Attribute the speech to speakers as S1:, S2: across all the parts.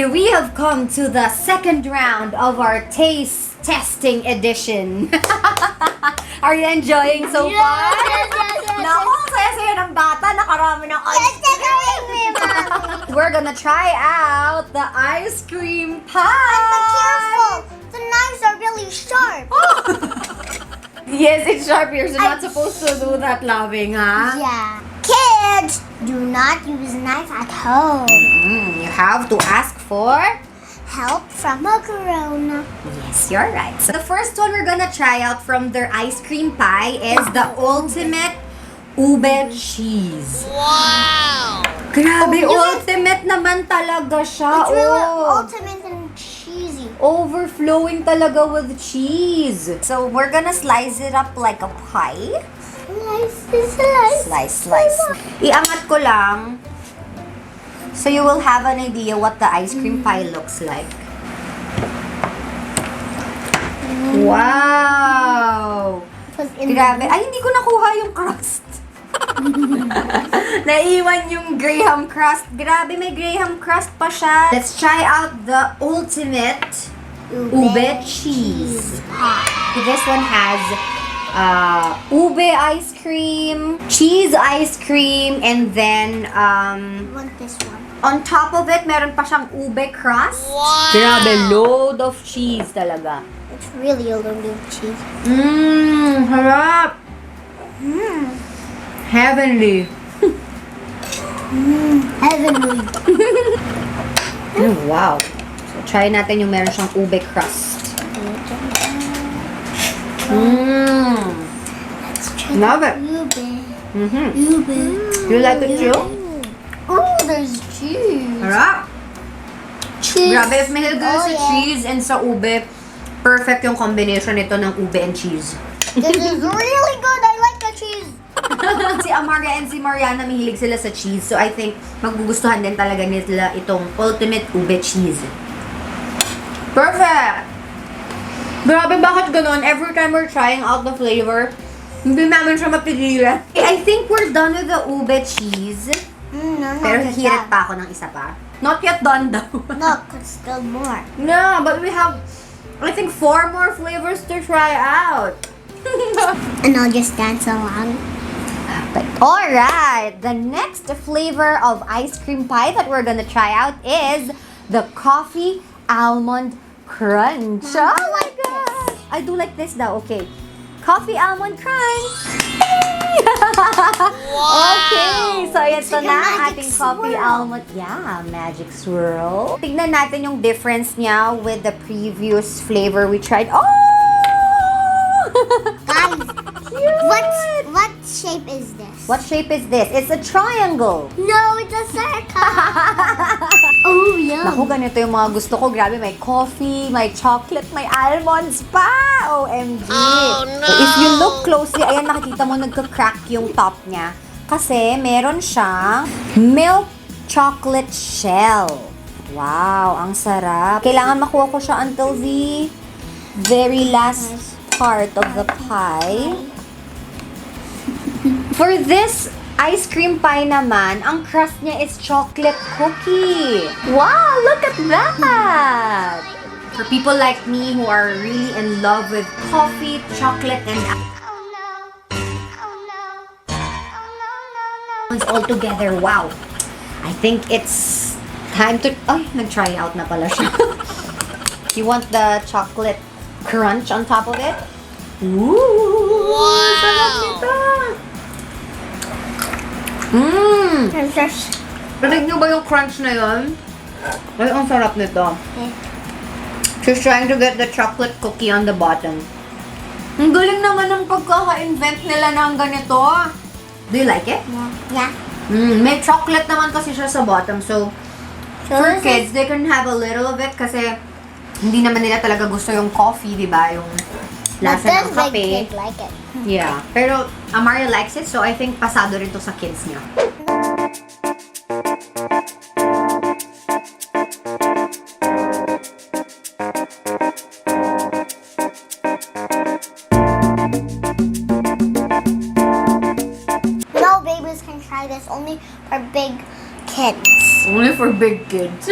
S1: Okay, we have come to the second round of our taste testing edition. Are you enjoying so far?
S2: Yes.
S1: Naku, saya-saya ng bata. Nakarami ng ice cream. We're gonna try out the ice cream pie.
S2: But careful, the knives are really sharp.
S1: Yes, it's sharp. You're not supposed to do that, loving, huh?
S2: Yeah. Kids, do not use knife at home.
S1: You have to ask for...
S2: Help from a grown-up.
S1: Yes, you're right. So the first one we're gonna try out from their ice cream pie is the ultimate ube cheese.
S2: Wow!
S1: Grabe, ultimate naman talaga siya.
S2: It's really ultimate and cheesy.
S1: Overflowing talaga with cheese. So we're gonna slice it up like a pie. Slice. Iangat ko lang. So you will have an idea what the ice cream pie looks like. Wow! Grabe. Ay, hindi ko nakuha yung crust. Naiwan yung graham crust. Grabe, may graham crust pa siya. Let's try out the ultimate ube cheese. This one has ube ice cream, cheese ice cream, and then
S2: Want this one?
S1: on top of it, meron pa siyang ube crust.
S2: Wow!
S1: Grabe, load of cheese talaga.
S2: It's really a load of cheese.
S1: Harap! Heavenly.
S2: Heavenly.
S1: Wow. So, try natin yung meron siyang ube crust.
S2: Let's try
S1: Love it.
S2: ube.
S1: You like it too?
S2: Oh, there's cheese.
S1: Harap!
S2: Cheese.
S1: Grabe, if mahilig kayo sa
S2: yeah.
S1: cheese and sa ube, perfect yung combination nito ng ube and cheese.
S2: This is really good. I like the cheese.
S1: Si Amaria and si Mariana, mahilig sila sa cheese. So, I think magugustuhan din talaga nila itong ultimate ube cheese. Perfect! Grabe, bakit ganon? Every time we're trying out the flavor, hindi namin siya mapigilan. I think we're done with the ube cheese.
S2: No,
S1: Pero hihirit pa ako ng isa pa. Not yet done daw.
S2: No, cause still more.
S1: No, but we have, I think, 4 more flavors to try out.
S2: And I'll just dance along.
S1: But alright, the next flavor of ice cream pie that we're gonna try out is the coffee almond crunch. Oh my gosh! I do like this though, okay. Coffee almond crunch! Okay, so ito na
S2: magic
S1: ating coffee
S2: swirl.
S1: almond. Yeah, magic swirl. Tignan natin yung difference niya with the previous flavor we tried. Oh!
S2: Guys,
S1: Cute!
S2: what shape is this?
S1: What shape is this? It's a triangle.
S2: No, it's a circle. Oh, yeah.
S1: Naku, ganito yung mga gusto ko. Grabe, may coffee, may chocolate, may almonds pa! OMG!
S2: Oh, no.
S1: So, if you look closely, ayan, nakikita mo nagka-crack yung top niya. Kasi meron siyang milk chocolate shell. Wow, ang sarap. Kailangan makuha ko siya until the very last part of the pie. For this ice cream pie naman, ang crust niya is chocolate cookie. Wow, look at that! For people like me who are really in love with coffee, chocolate, and almonds all together, wow. I think it's time to... Ay, nag-try out na pala siya. You want the chocolate crunch on top of it? Ooh! Wow! Sarap nito! Rinig nyo ba yung crunch na yun? Ay, ang sarap nito. She's trying to get the chocolate cookie on the bottom. Ang galing naman ng pagkaka-invent nila ng ganito. Do you like it?
S2: Yeah.
S1: May chocolate naman kasi siya sa bottom. So, for kids, they can have a little of it kasi hindi naman nila talaga gusto yung coffee, di ba? Yung lasa ng
S2: But
S1: kape.
S2: big kid like it.
S1: Yeah. Pero Amaria likes it, so I think pasado rin to sa kids niya.
S2: No babies can try this, only for big kids.
S1: Only for big kids.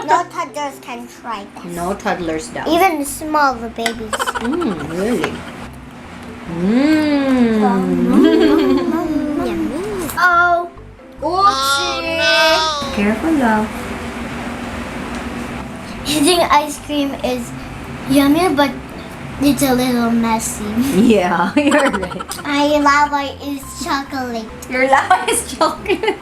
S2: No toddlers can try this.
S1: No toddlers daw.
S2: Even the small babies.
S1: Really?
S2: Yummy. Oh.
S1: Oopsie! Careful lang.
S2: Eating ice cream is yummy, but it's a little messy.
S1: Yeah, you're right.
S2: My lava is chocolate.
S1: Your lava is chocolate.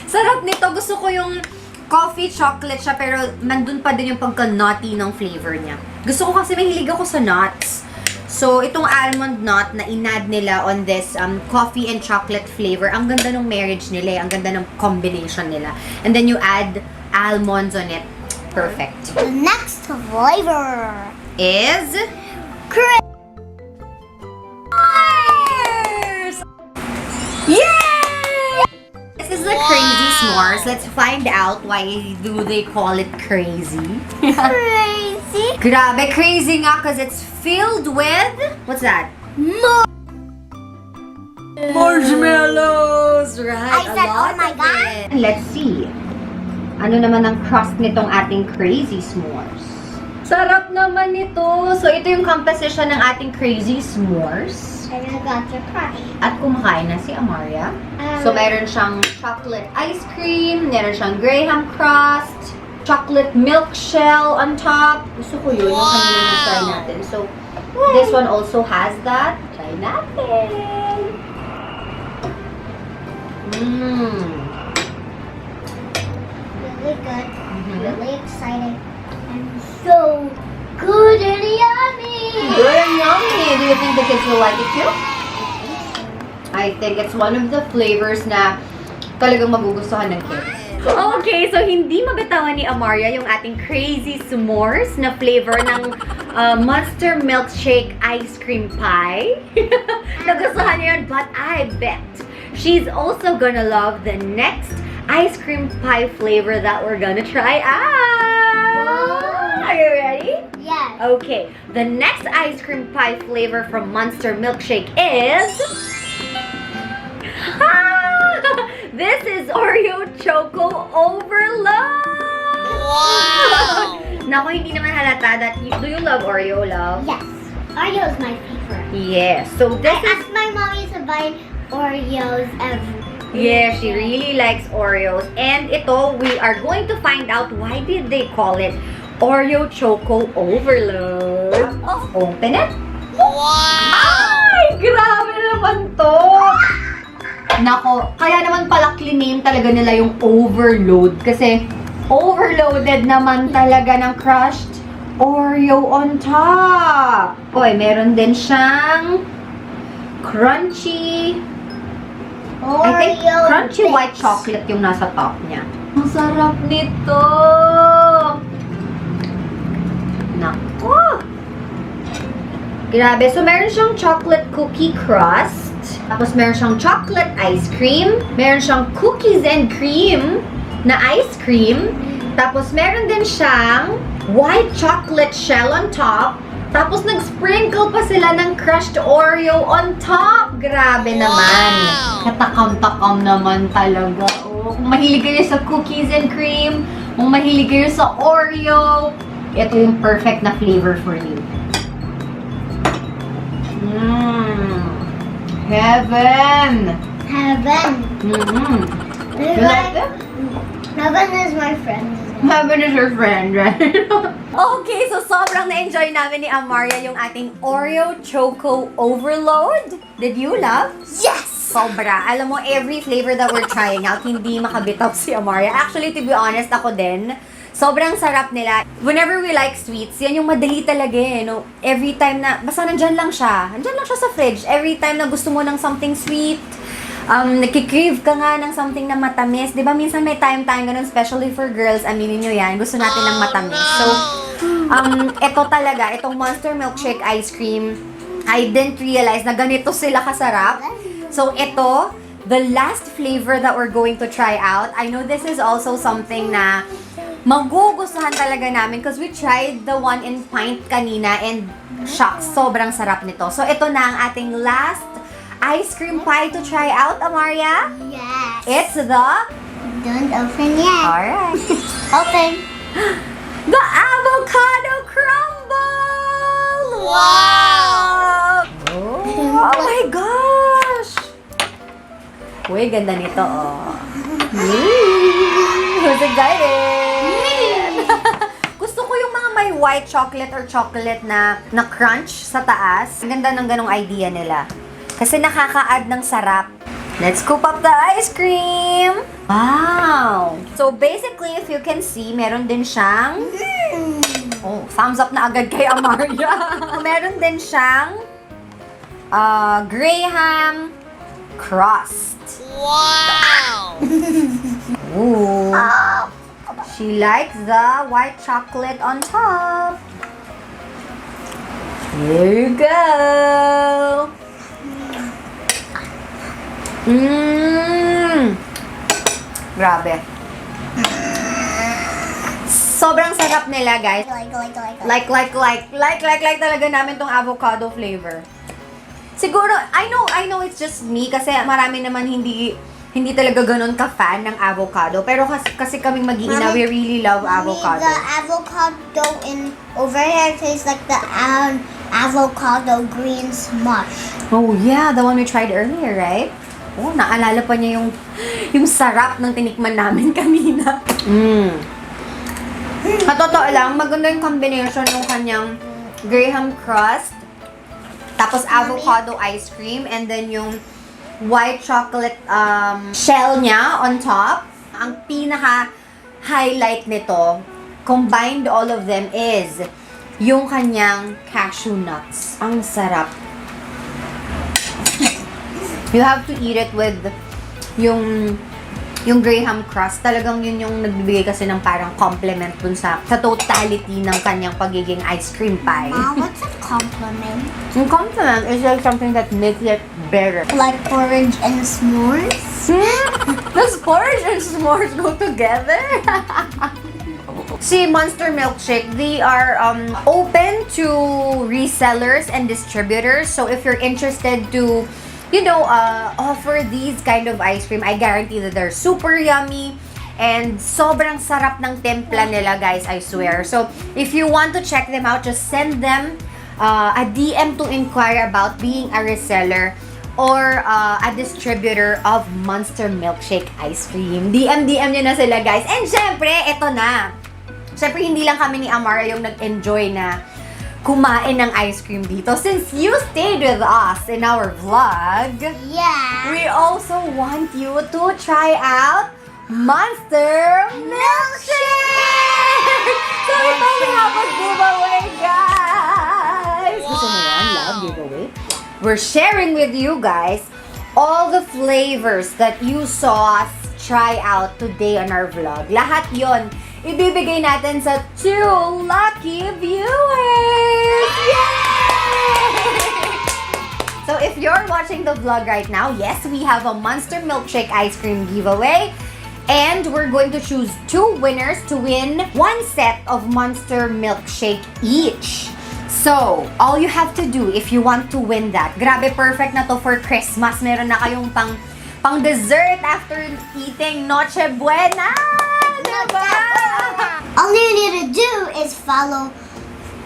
S1: Sarap nito. Gusto ko yung coffee chocolate siya, pero nandun pa din yung pagka-nutty ng flavor niya. Gusto ko kasi mahilig ako sa nuts. So, itong almond nut na inad nila on this coffee and chocolate flavor, ang ganda ng marriage nila, ang ganda ng combination nila. And then you add almonds on it. Perfect.
S2: The next flavor
S1: Is...
S2: Chris.
S1: Yay! This is the crazy s'mores. Let's find out why do they call it crazy.
S2: Crazy.
S1: Grabe, crazy nga because it's filled with... What's that? Marshmallows! Right,
S2: I said, oh my God.
S1: it. Let's see. Ano naman ang crust nitong ating crazy s'mores? Sarap naman ito. So, ito yung composition ng ating crazy s'mores.
S2: And I got your crush.
S1: At kumakain na si Amaria. So, meron siyang chocolate ice cream, meron siyang graham crust, chocolate milk shell on top. Gusto ko yun, yung kanina try natin. So, this one also has that. Try natin.
S2: Really good. Really exciting. And so good and yummy.
S1: Good and yummy. Do you think the kids will like it too? I think it's one of the flavors na talagang magugustuhan ng kids. Okay, so hindi mabitawan ni Amaria yung ating crazy s'mores na flavor ng Monster Milkshake Ice Cream Pie. Nagustuhan niya yun, but I bet she's also gonna love the next ice cream pie flavor that we're gonna try out. Are you ready?
S2: Yes.
S1: Okay, the next ice cream pie flavor from Monster Milkshake is... This is Oreo Choco Overload!
S2: Wow!
S1: Naku, hindi naman halata that do you love Oreo, love?
S2: Yes. Oreo is my favorite.
S1: Yes. So this
S2: I asked my mommy to buy Oreos every
S1: yeah, she really likes Oreos. And ito, we are going to find out why did they call it Oreo Choco Overload. Open it. Wow! Ay, grabe naman to! Nako, kaya naman pala clean talaga nila yung overload. Kasi overloaded naman talaga ng crushed Oreo on top. Oy, meron din siyang crunchy I think
S2: Oreo
S1: crunchy
S2: bits.
S1: white chocolate yung nasa top niya. Ang sarap nito! Nako! Grabe. So, meron siyang chocolate cookie crust. Tapos, meron siyang chocolate ice cream. Meron siyang cookies and cream na ice cream. Tapos, meron din siyang white chocolate shell on top. Tapos, nag-sprinkle pa sila ng crushed Oreo on top. Grabe naman. Katakam-takam naman talaga. Oh, kung mahilig kayo sa cookies and cream, kung mahilig kayo sa Oreo, ito yung perfect na flavor for you. Heaven!
S2: Heaven.
S1: You like it?
S2: Heaven is my friend.
S1: Heaven is your friend, right? Okay, so sobrang na-enjoy namin ni Amaria yung ating Oreo Choco Overload. Did you love?
S2: Yes!
S1: Sobra. Alam mo, every flavor that we're trying out, hindi makabitaw si Amaria. Actually, to be honest, ako din. Sobrang sarap nila. Whenever we like sweets, yan yung madali talaga eh. No? Every time na, basta nandyan lang siya. Nandyan lang siya sa fridge. Every time na gusto mo ng something sweet, nakikrave ka nga ng something na matamis. Di ba minsan may time tayo ganun, especially for girls, aminin nyo yan, gusto natin ng matamis. So, ito talaga, itong Monster Milkshake Ice Cream, I didn't realize na ganito sila kasarap. So, ito, the last flavor that we're going to try out, I know this is also something na magugustuhan talaga namin because we tried the one in pint kanina and shucks, sobrang sarap nito. So, ito na ang ating last ice cream pie to try out, Amaria.
S2: Yes.
S1: It's the
S2: Don't open yet.
S1: Alright.
S2: Open.
S1: The avocado crumble!
S2: Wow!
S1: Oh my gosh! Uy, ganda nito, oh. Who's excited? Gusto ko yung mga may white chocolate or chocolate na crunch sa taas. Ang ganda ng ganong idea nila. Kasi nakaka-add ng sarap. Let's scoop up the ice cream! Wow! So basically, if you can see, meron din siyang... Oh, thumbs up na agad kay Amaria. Meron din siyang Graham crust.
S2: Wow!
S1: Ooh. She likes the white chocolate on top. Here you go. Grabe. Sobrang sarap nila, guys. Like talaga namin tong avocado flavor. Siguro, I know it's just me kasi marami naman hindi talaga ganun ka-fan ng avocado. Pero kasi kaming mag-iina, we really love avocado.
S2: The avocado over here tastes like the avocado green smush.
S1: Oh yeah, the one we tried earlier, right? Oh, naalala pa niya yung sarap ng tinikman namin kanina. Sa totoo lang, maganda yung combination ng kanyang Graham crust, tapos avocado ice cream, and then yung white chocolate shell niya on top. Ang pinaka-highlight nito, combined all of them, is yung kanyang cashew nuts. Ang sarap. You have to eat it with yung Graham crust. Talagang yun yung nagbibigay kasi ng parang compliment dun sa totality ng kanyang pagiging ice cream pie.
S2: What's a compliment?
S1: Yung compliment is like something that makes it better.
S2: Like porridge and s'mores?
S1: Does porridge and s'mores go together? Si Monster Milkshake, they are open to resellers and distributors. So if you're interested to offer these kind of ice cream, I guarantee that they're super yummy and sobrang sarap ng timpla nila, guys, I swear. So, if you want to check them out, just send them a DM to inquire about being a reseller or a distributor of Monster Milkshake Ice Cream. DM nyo na sila, guys. And syempre, eto na. Syempre, hindi lang kami ni Amara yung nag-enjoy na kumain ng ice cream dito. Since you stayed with us in our vlog,
S2: Yeah.
S1: we also want you to try out Monster Milkshake! So ito, we have a giveaway, guys! Gusto mo yan, love, giveaway? We're sharing with you guys all the flavors that you saw us try out today on our vlog. Lahat yon ibibigay natin sa 2 lucky viewers! Yay! So if you're watching the vlog right now, yes, we have a Monster Milkshake Ice Cream giveaway. And we're going to choose 2 winners to win 1 set of Monster Milkshake each. So, all you have to do if you want to win that, grabe, perfect na to for Christmas. Meron na kayong pang dessert after eating Noche Buena! Diba?
S2: All you need to do is follow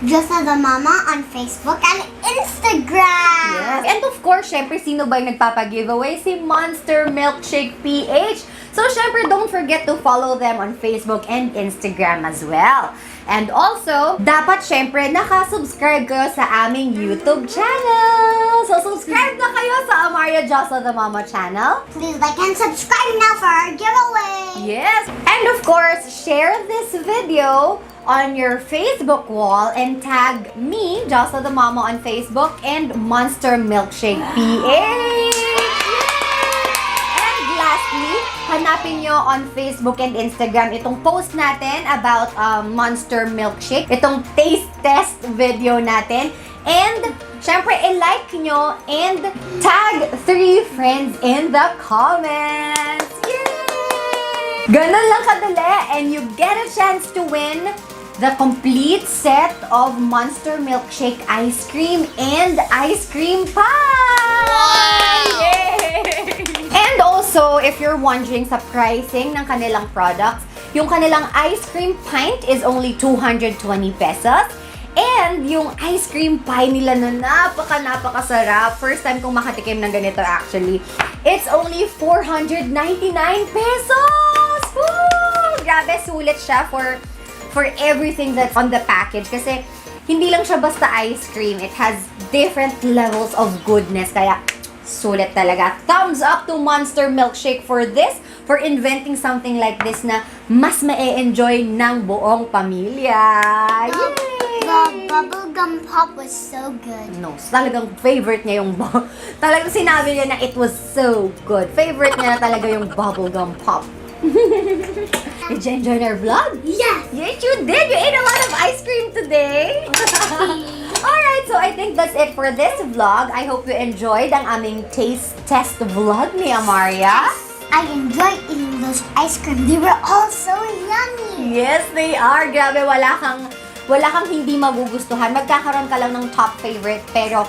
S2: DyosaTheMomma on Facebook and Instagram.
S1: Yes. And of course, syempre, sino ba yung nagpapa-giveaway? Si Monster Milkshake PH. So, syempre, don't forget to follow them on Facebook and Instagram as well. And also, dapat syempre, nakasubscribe kayo sa aming YouTube channel. So, subscribe na kayo sa Amaria DyosaTheMomma channel.
S2: Please like and subscribe now for our giveaway.
S1: Yes. And of course, share this video on your Facebook wall and tag me, DyosaTheMomma, on Facebook and Monster Milkshake PH. And lastly, hanapin nyo on Facebook and Instagram itong post natin about Monster Milkshake, itong taste test video natin. And syempre, i-like nyo and tag 3 friends in the comments. Yay! Ganun lang kadali, and you get a chance to win the complete set of Monster Milkshake Ice Cream and ice cream pie!
S2: Wow!
S1: Yay! And also, So, if you're wondering sa pricing ng kanilang products, yung kanilang ice cream pint is only 220 pesos. And yung ice cream pie nila na napakasarap. First time kong makatikim ng ganito actually. It's only 499 pesos! Woo! Grabe, sulit siya for everything that's on the package. Kasi hindi lang siya basta ice cream. It has different levels of goodness. Kaya sulit talaga. Thumbs up to Monster Milkshake for this. For inventing something like this na mas ma-enjoy ng buong pamilya. Yay!
S2: The bubblegum pop was so good.
S1: No, talagang favorite niya yung talagang sinabi niya na it was so good. Favorite niya na talaga yung bubblegum pop. Did you enjoy our vlog?
S2: Yes!
S1: Yes, you did! You ate a lot of ice cream today! Alright, so I think that's it for this vlog. I hope you enjoyed ang aming taste test vlog ni Amaria.
S2: I enjoyed eating those ice cream. They were all so yummy.
S1: Yes, they are. Grabe, wala kang hindi magugustuhan. Magkakaroon ka lang ng top favorite, pero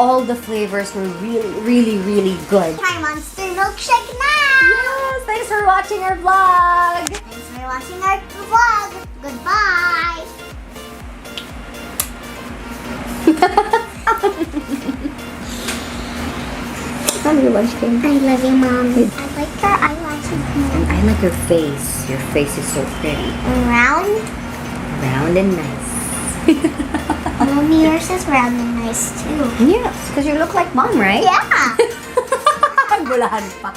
S1: all the flavors were really good.
S2: Try Monster Milkshake now!
S1: Yes, thanks for watching our vlog!
S2: Thanks for watching our vlog. Goodbye!
S1: I love your ice cream.
S2: I love you, Mom. I like your eyelashes.
S1: And I like your face. Your face is so pretty.
S2: Round?
S1: Round and nice.
S2: Mommy, yours is round and nice too.
S1: Yes, because you look like Mom, right?
S2: Yeah!
S1: Bulahan pa.